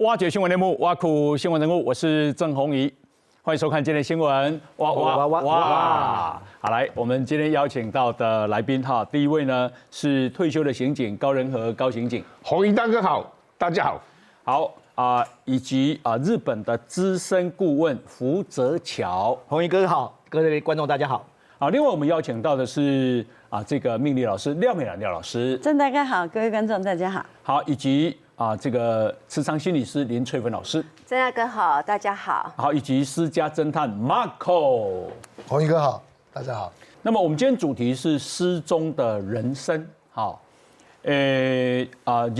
挖掘新闻内幕，挖苦新闻人物，我是郑弘仪，欢迎收看今天的新闻。哇！好，来，我们今天邀请到的来宾哈，第一位呢是退休的刑警高仁和高刑警，弘仪大哥好，大家好。好以及日本的资深顾问福泽桥，弘仪哥好，各位观众大家好。好，另外我们邀请到的是这个命理老师廖美兰廖老师，郑大哥好，各位观众大家好。好，以及这个智商心理师林翠芬老师，郑大哥好，大家好。好，以及私家侦探 Marco， 弘仪哥好，大家好。那么我们今天主题是失踪的人生。好，日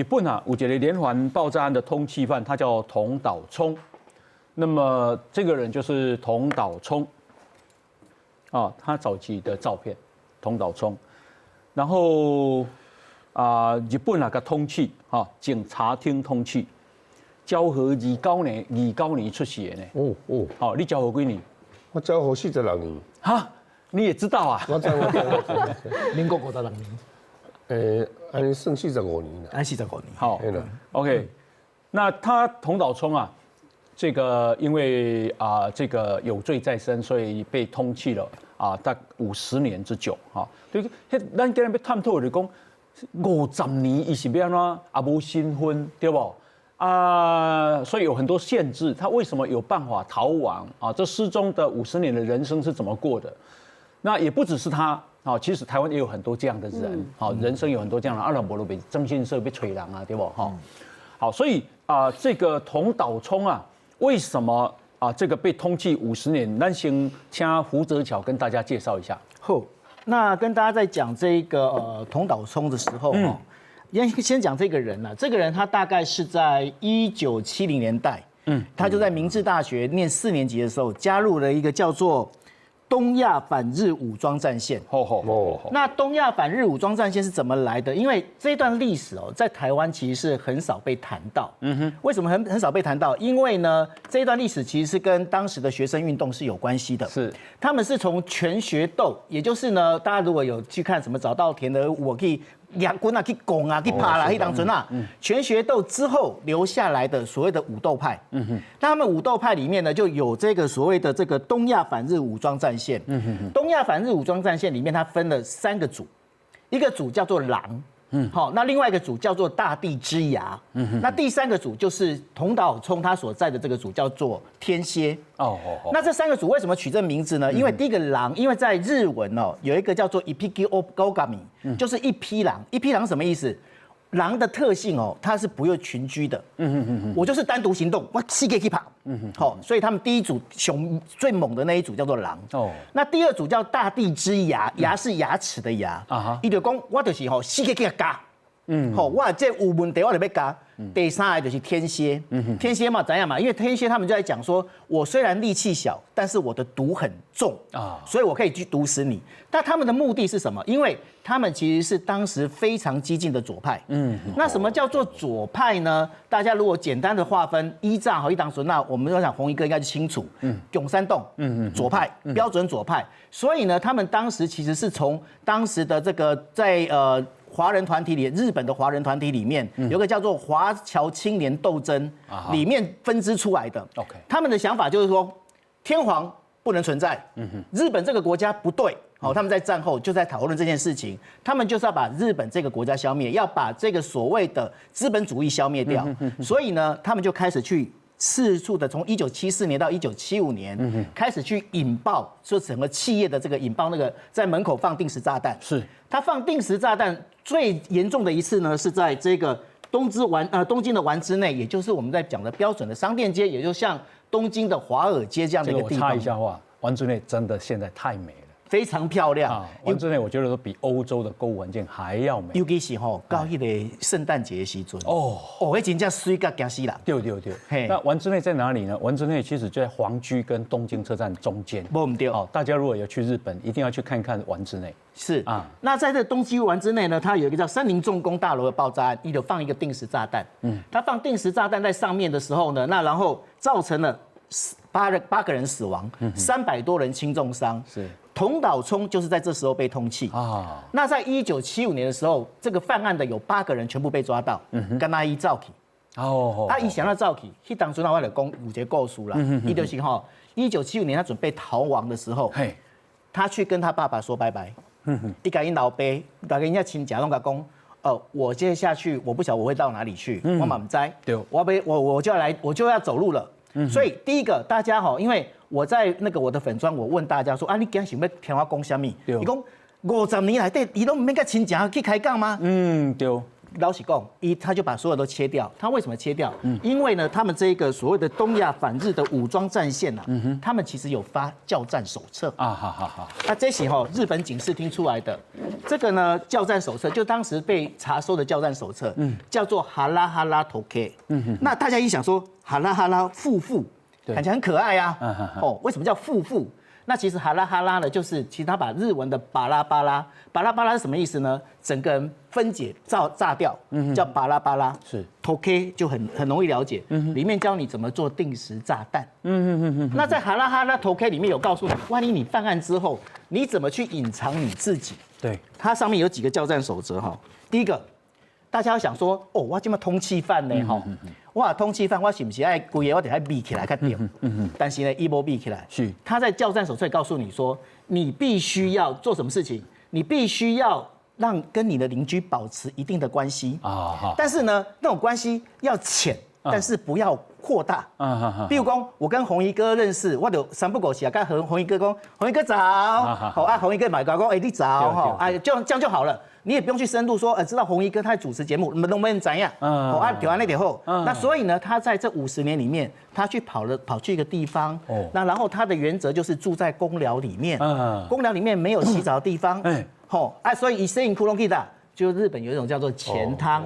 本有一个连环爆炸案的通缉犯，他叫桐岛聪。那么这个人就是桐岛聪，他早期的照片，桐岛聪。然后日本个通缉，警察厅通缉，昭和29年出世的呢。好，你昭和几年？我昭和46年。哈，你也知道啊？我知。民国56年。安尼算45年了。安45年。好 ，OK。那他桐岛聪这个因为这个有罪在身，所以被通缉了大概50年之久对，咱今日要探讨的讲，50年伊是要安怎无新婚对不？所以有很多限制，他为什么有办法逃亡这失踪的50年的人生是怎么过的？那也不只是他其实台湾也有很多这样的人人生有很多这样的阿拉伯路被征信社被吹人对不？好，所以这个桐岛聪为什么这个被通缉50年？咱先请福泽桥跟大家介绍一下。好，那跟大家在讲这个桐岛聪的时候先讲这个人这个人他大概是在1970年代，他就在明治大学念4年级的时候加入了一个叫做东亚反日武装战线。那东亚反日武装战线是怎么来的？因为这段历史在台湾其实是很少被谈到。为什么很少被谈到？因为呢，这一段历史其实是跟当时的学生运动是有关系的。是，他们是从全学斗，也就是呢，大家如果有去看什么早稻田的我可以亚军去攻去爬啦，当阵全学斗之后留下来的所谓的武斗派。那他们武斗派里面呢，就有这个所谓的这个东亚反日武装战线。东亚反日武装战线里面，它分了3个组，一个组叫做狼。那另外一个组叫做大地之牙。那第3个组就是桐岛聪他所在的这个组叫做天蝎。那这3个组为什么取这名字呢？因为第一个狼，因为在日文有一个叫做一匹狼，就是一匹狼。一匹狼什么意思？狼的特性它是不会群居的。我就是单独行动，我四个去跑。所以他们第一组最猛的那一组叫做狼。那第2组叫大地之牙，牙是牙齿的牙。伊就讲我就是四个去夹。我这有问题我就要夹。第3个就是天蝎。天蝎嘛怎样嘛？因为天蝎他们就在讲说，我虽然力气小，但是我的毒很重所以我可以去毒死你。但他们的目的是什么？因为他们其实是当时非常激进的左派。那什么叫做左派呢？大家如果简单的划分，依照一党说，那我们要讲弘仪哥应该是清楚。永山洞，左派，标准左派。所以呢，他们当时其实是从当时的这个在华人团体里，日本的华人团体里面有个叫做华侨青年斗争里面分支出来的。他们的想法就是说，天皇不能存在，日本这个国家不对。他们在战后就在讨论这件事情，他们就是要把日本这个国家消灭，要把这个所谓的资本主义消灭掉。所以呢，他们就开始去四处的从1974年到1975年开始去引爆，说整个企业的这个引爆那个在门口放定时炸弹。是，他放定时炸弹最严重的一次呢，是在这个东京的丸之内，也就是我们在讲的标准的商店街，也就像东京的华尔街这样的一个地方。我插一下话，丸之内真的现在太美了。非常漂亮丸之内我觉得都比欧洲的购物环境还要美。尤其是到那个圣诞节的时候，那真正水到惊死人。对。那丸之内在哪里呢？丸之内其实就在皇居跟东京车站中间。不对。大家如果有去日本，一定要去看看丸之内。是那在这东京丸之内呢，它有一个叫三菱重工大楼的爆炸案，有放一个定时炸弹。它放定时炸弹在上面的时候呢，那然后造成了8个人死亡，300多人轻重伤。是。桐岛聪就是在这时候被通缉那在1975年的时候，这个犯案的有8个人全部被抓到，跟他一照起。哦，伊想要走去，迄当初我就讲有一个故事啦，伊就是1975年他准备逃亡的时候，嘿，他去跟他爸爸说拜拜，伊甲因老爸，大家遐亲戚拢甲讲，我接下去我不晓得我会到哪里去，我嘛唔知，对，我就要走路了。所以第一个，大家因为我在那个我的粉专，我问大家说你今日想要听我讲什么？伊讲50年来底，伊都唔免甲亲戚去开讲吗？对。老实讲，他就把所有都切掉。他为什么切掉？因为呢，他们这个所谓的东亚反日的武装战线他们其实有发教战手册好。那这些日本警视厅出来的这个呢，教战手册就当时被查收的教战手册，叫做哈拉哈拉头 K。那大家一想说，哈拉哈拉夫妇，感觉很可爱啊。为什么叫夫妇？那其实哈拉哈拉呢，就是其实他把日文的巴拉巴拉是什么意思呢？整个人分解炸掉，叫巴拉巴拉。是 ，Toke 就很容易了解，里面教你怎么做定时炸弹。那在哈拉哈拉 Toke 里面有告诉你，万一你犯案之后，你怎么去隐藏你自己？对，它上面有几个教战守则哈。第一个，大家要想说，我这么通缉犯呢哇，通缉犯我是不是爱规个我得爱闭起来较对？但是呢，伊无闭起来。是，他在教战手册告诉你说，你必须要做什么事情？你必须要让跟你的邻居保持一定的关系但是呢，那种关系要浅，但是不要扩大。比如讲，我跟红衣哥认识，我就三不五时跟红衣哥讲，红衣哥早，红衣哥买高讲，你早，这样就好了。你也不用去深度说，知道红衣哥他在主持节目，你们都没人怎样，调完那点后，那所以呢，他在这50年里面，他跑去一个地方，那然后他的原则就是住在公寮里面，公寮里面没有洗澡的地方，所以以摄影窟拢去的，就日本有一种叫做钱汤，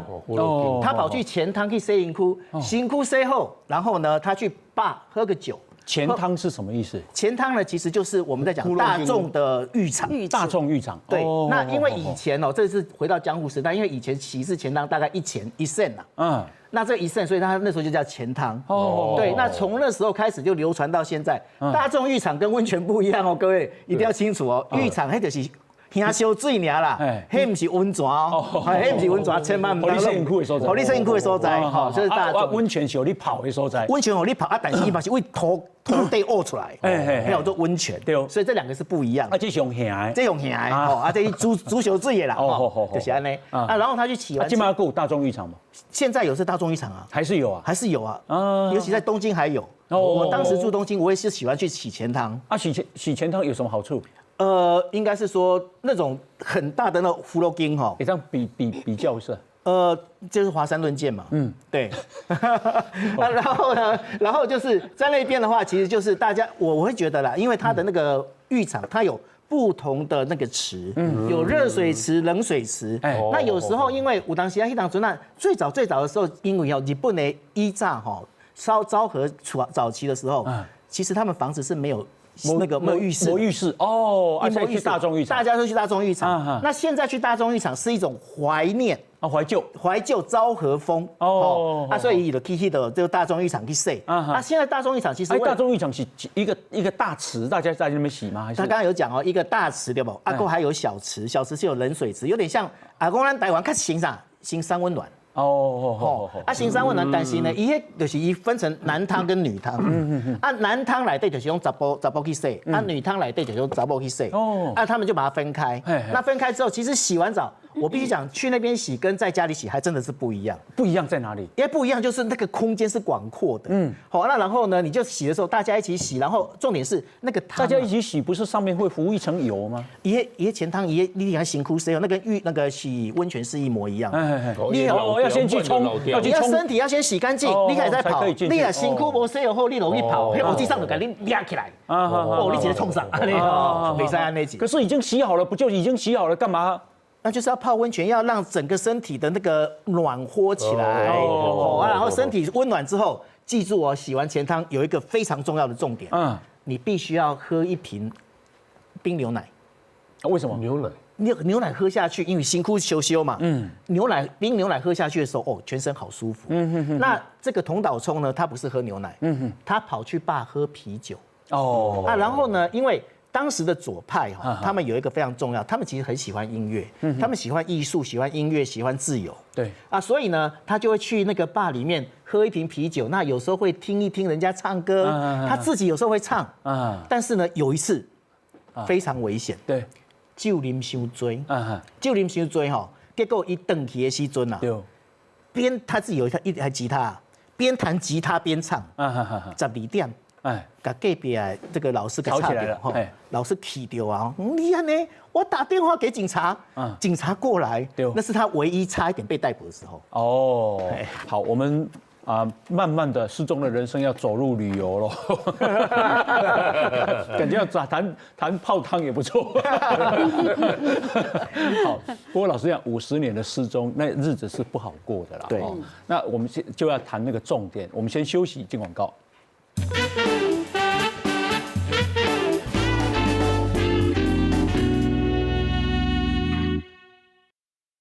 他跑去钱汤去摄影窟，新窟洗后，然后呢，他去爸喝个酒。钱汤是什么意思？钱汤呢，其实就是我们在讲大众的浴场。大众浴场。对，那因为以前这是回到江户时代，因为以前洗一次钱汤大概1钱1 cent 那这1 cent，所以他那时候就叫钱汤。对，那从那时候开始就流传到现在。大众浴场跟温泉不一样各位一定要清楚浴场那就是听烧水尔啦，迄不是温泉迄不是温泉，千万唔当。摄影窟的所在，你摄影窟的所在，就是大众。温泉是有你泡的所在，温泉有你泡但是伊嘛是为土地屙出来，还有做温泉，所以这2个是不一样。这是用咸的，这用咸的，这是煮烧水的啦，就是安尼。然后他去洗完。今嘛有大众浴场吗？现在有是大众浴场啊，还是有啊，还是有啊，尤其在东京还有。我当时住东京，我也是喜欢去洗钱汤。洗钱汤有什么好处？应该是说那种很大的那弗洛金你这样比较是？就是华山论剑嘛，对。然后呢，然后就是在那边的话，其实就是大家我会觉得啦，因为它的那个浴场，它有不同的那个池，有热水池、冷水池。那有时候因为武当西亚、西当村那最早的时候，因为日本的依炸昭和早期的时候，其实他们房子是没有。那个没有浴室，没浴室哦，而且去大众浴场，大家都去大众浴场。那现在去大众浴场是一种怀念怀旧昭和风所以有 K 的这个大众浴场去洗。现在大众浴场其实大众浴场是一个大池，大家在那边洗吗？还是他刚刚有讲一个大池对不？还有小池，小池是有冷水池，有点像公咱台湾看新山温暖。新山温暖，但是呢，就是分成男汤跟女汤。男汤来对就是用查甫去洗，女汤来对就是用查某去洗。他们就把它分开。那分开之后，其实洗完澡，我必须讲，去那边洗跟在家里洗还真的是不一样。不一样在哪里？因为不一样就是那个空间是广阔的。那然后呢，你就洗的时候大家一起洗，然后重点是那个汤。大家一起洗，不是上面会浮一层油吗？一钱汤你看辛苦谁有那跟那个洗温泉是一模一样。你要先去冲，你要身体要先洗干净，你才在跑。你啊辛苦无洗后，你容易跑，我地上就给你压起来。你直接冲上，没塞安那几。可是已经洗好了，不就已经洗好了，干嘛？那就是要泡温泉，要让整个身体的那个暖和起来。然后身体温暖之后，记住洗完钱汤有一个非常重要的重点，你必须要喝1瓶冰牛奶。为什么？牛奶喝下去，因为辛苦休嘛，冰牛奶喝下去的时候，全身好舒服。那这个桐岛聪呢，他不是喝牛奶，他跑去爸喝啤酒。然后呢，因为当时的左派哈，他们有一个非常重要，他们其实很喜欢音乐，他们喜欢艺术，喜欢音乐，喜欢自由。对啊，所以呢，他就会去那个坝里面喝一瓶啤酒，那有时候会听一听人家唱歌，他自己有时候会唱，但是呢，有一次非常危险，对，酒啉伤醉，酒啉伤醉哈，结果一登去的时阵啊，边他自己有一台吉他，边弹吉他边唱，12点。把隔壁的这个老师给吵掉哈，老师气掉啊！你看呢？我打电话给警察，警察过来，那是他唯一差一点被逮捕的时候。哦，好，我们慢慢的失踪的人生要走入旅游了，感觉要谈泡汤也不错。好，不过老实讲，50年的失踪，那日子是不好过的啦。对，那我们就要谈那个重点，我们先休息进广告。